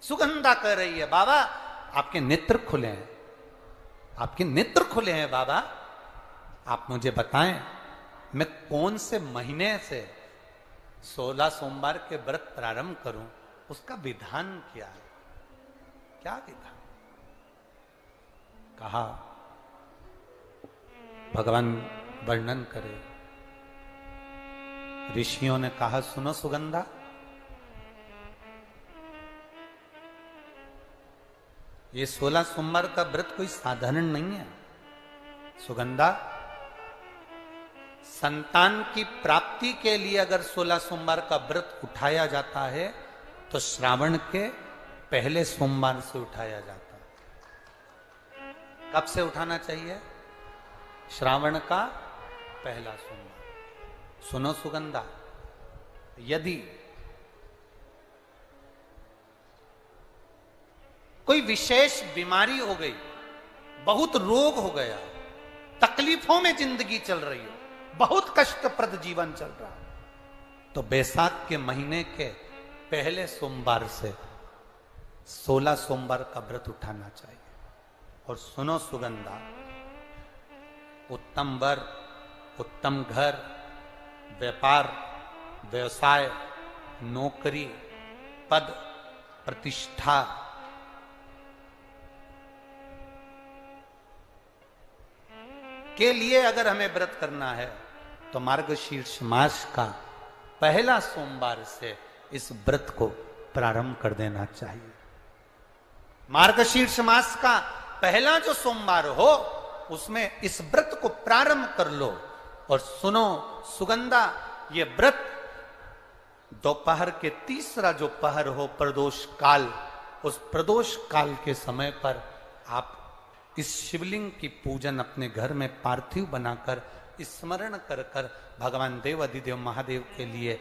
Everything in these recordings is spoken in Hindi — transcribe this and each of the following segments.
सुगंधा कह रही है, बाबा आपके नेत्र खुले हैं, आपके नेत्र खुले हैं बाबा, आप मुझे बताएं मैं कौन से महीने से 16 सोमवार के व्रत प्रारंभ करूं, उसका विधान क्या है, क्या विधान। कहा भगवान वर्णन करे। ऋषियों ने कहा सुनो सुगंधा, ये 16 सोमवार का व्रत कोई साधारण नहीं है। सुगंधा, संतान की प्राप्ति के लिए अगर 16 सोमवार का व्रत उठाया जाता है तो श्रावण के पहले सोमवार से उठाया जाता है। कब से उठाना चाहिए? श्रावण का पहला सोमवार। सुनो सुगंधा, यदि कोई विशेष बीमारी हो गई, बहुत रोग हो गया, तकलीफों में जिंदगी चल रही हो, बहुत कष्टप्रद जीवन चल रहा, तो बैसाख के महीने के पहले सोमवार से 16 सोमवार का व्रत उठाना चाहिए। और सुनो सुगंधा, उत्तम वर, उत्तम घर, व्यापार, व्यवसाय, नौकरी, पद, प्रतिष्ठा, के लिए अगर हमें व्रत करना है तो मार्गशीर्ष मास का पहला सोमवार से इस व्रत को प्रारंभ कर देना चाहिए। मार्गशीर्ष मास का पहला जो सोमवार हो उसमें इस व्रत को प्रारंभ कर लो। और सुनो सुगंधा, ये व्रत दोपहर के तीसरा जो पहर हो, प्रदोष काल, उस प्रदोष काल के समय पर आप इस शिवलिंग की पूजन अपने घर में पार्थिव बनाकर स्मरण कर कर भगवान देव अधिदेव महादेव के लिए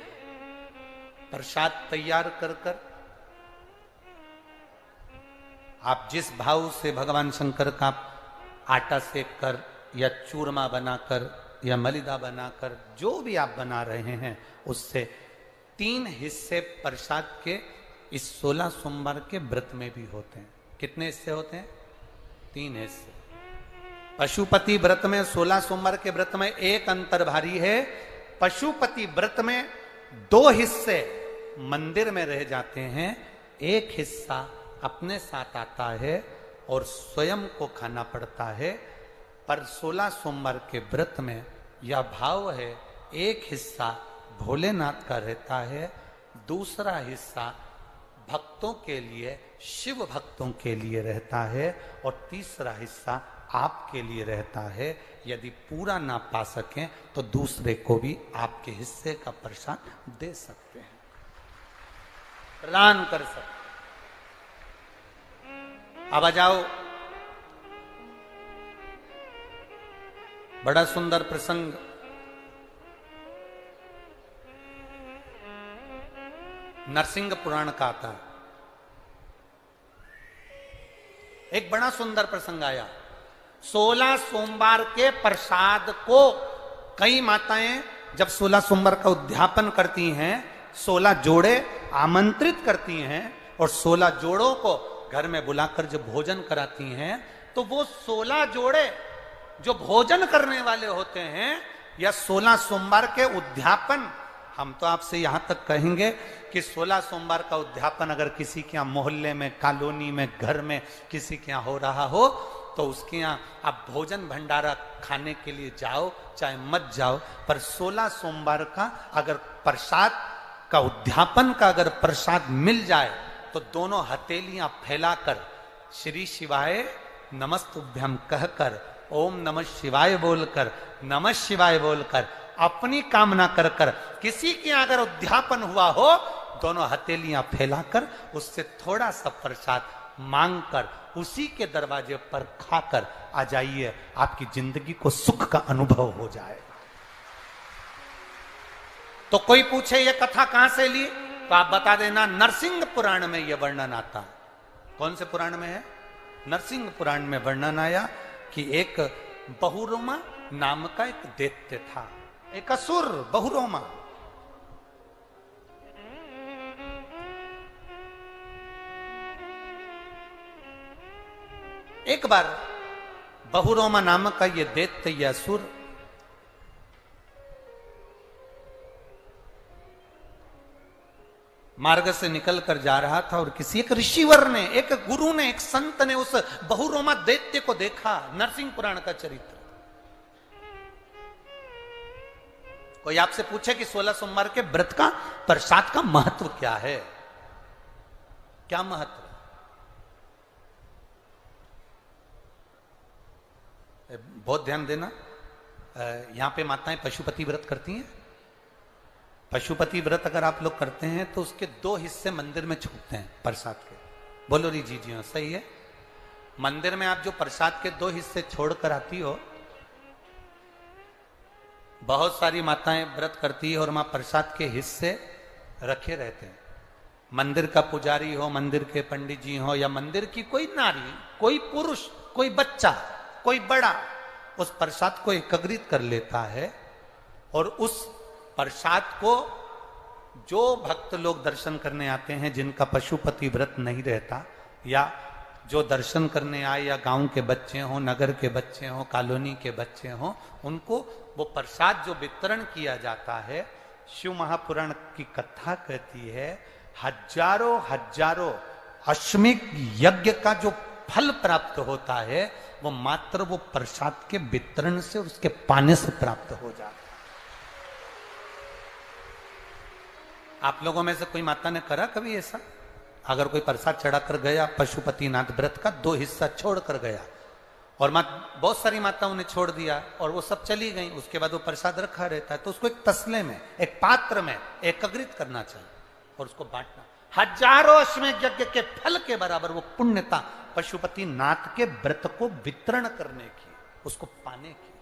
प्रसाद तैयार कर कर, आप जिस भाव से भगवान शंकर का आटा सेक कर या चूरमा बनाकर या मलिदा बनाकर जो भी आप बना रहे हैं, उससे 3 हिस्से प्रसाद के इस 16 सोमवार के व्रत में भी होते हैं। कितने हिस्से होते हैं? 3 हिस्से। पशुपति व्रत में 16 सोमवार के व्रत में एक अंतर भारी है। पशुपति व्रत में 2 हिस्से मंदिर में रह जाते हैं, एक हिस्सा अपने साथ आता है और स्वयं को खाना पड़ता है। पर 16 सोमवार के व्रत में यह भाव है, एक हिस्सा भोलेनाथ का रहता है, दूसरा हिस्सा भक्तों के लिए, शिव भक्तों के लिए रहता है, और तीसरा हिस्सा आपके लिए रहता है। यदि पूरा ना पा सकें तो दूसरे को भी आपके हिस्से का प्रसाद दे सकते हैं, प्रदान कर सकते। अब आ जाओ, बड़ा सुंदर प्रसंग। नरसिंह पुराण का आता है। एक बड़ा सुंदर प्रसंग आया। 16 सोमवार के प्रसाद को कई माताएं जब 16 सोमवार का उद्यापन करती हैं, 16 जोड़े आमंत्रित करती हैं और 16 जोड़ों को घर में बुलाकर जब भोजन कराती हैं, तो वो 16 जोड़े जो भोजन करने वाले होते हैं या 16 सोमवार के उद्यापन, हम तो आपसे यहां तक कहेंगे कि 16 सोमवार का उद्यापन अगर किसी के यहाँ मोहल्ले में, कॉलोनी में, घर में किसी के यहाँ हो रहा हो तो उसके यहाँ आप भोजन भंडारा खाने के लिए जाओ, चाहे मत जाओ, पर 16 सोमवार का अगर प्रसाद का उद्यापन का अगर प्रसाद मिल जाए तो दोनों हथेलियां फैलाकर श्री शिवाय नमस्तुभ्यम कहकर, ओम नमः शिवाय बोलकर, नमः शिवाय बोलकर अपनी कामना कर कर, किसी के अगर उद्यापन हुआ हो, दोनों हथेलियां फैलाकर उससे थोड़ा सा प्रसाद मांगकर उसी के दरवाजे पर खाकर आ जाइए, आपकी जिंदगी को सुख का अनुभव हो जाए। तो कोई पूछे ये कथा कहां से ली, तो आप बता देना नरसिंह पुराण में यह वर्णन आता है। कौन से पुराण में है? नरसिंह पुराण में वर्णन आया कि एक बहुरोमा नाम का एक दैत्य था, एक असुर बहुरोमा। एक बार बहुरोमा नामक का ये दैत्य या असुर मार्ग से निकल कर जा रहा था और किसी एक ऋषिवर ने, एक गुरु ने, एक संत ने उस बहुरोमा दैत्य को देखा। नरसिंह पुराण का चरित्र। कोई आपसे पूछे कि 16 सोमवार के व्रत का प्रसाद का महत्व क्या है, क्या महत्व? बहुत ध्यान देना, यहां पे माताएं पशुपति व्रत करती हैं। पशुपति व्रत अगर आप लोग करते हैं तो उसके 2 हिस्से मंदिर में छूटते हैं प्रसाद के। बोलो री जी जी, सही है। मंदिर में आप जो प्रसाद के 2 हिस्से छोड़कर आती हो, बहुत सारी माताएं व्रत करती है और वहां प्रसाद के हिस्से रखे रहते हैं। मंदिर का पुजारी हो, मंदिर के पंडित जी हो, या मंदिर की कोई नारी, कोई पुरुष, कोई बच्चा, कोई बड़ा, उस प्रसाद को एकत्रित कर लेता है और उस प्रसाद को जो भक्त लोग दर्शन करने आते हैं, जिनका पशुपति व्रत नहीं रहता, या जो दर्शन करने आए, या गांव के बच्चे हों, नगर के बच्चे हों, कॉलोनी के बच्चे हों, उनको वो प्रसाद जो वितरण किया जाता है, शिव महापुराण की कथा कहती है, हजारों हजारों अश्वमेध यज्ञ का जो फल प्राप्त होता है वो मात्र वो प्रसाद के वितरण से और उसके पाने से प्राप्त हो जाता है। आप लोगों में से कोई माता ने करा कभी ऐसा? अगर कोई प्रसाद चढ़ाकर गया, पशुपतिनाथ व्रत का 2 हिस्सा छोड़कर गया, और बहुत सारी माताओं ने छोड़ दिया और वो सब चली गई, उसके बाद वो प्रसाद रखा रहता है, तो उसको एक तसले में, एक पात्र में एकत्रित करना चाहिए और उसको बांटना। हजारों अश्वमेध यज्ञ के फल के बराबर वो पुण्यता पशुपतिनाथ के व्रत को वितरण करने की, उसको पाने की।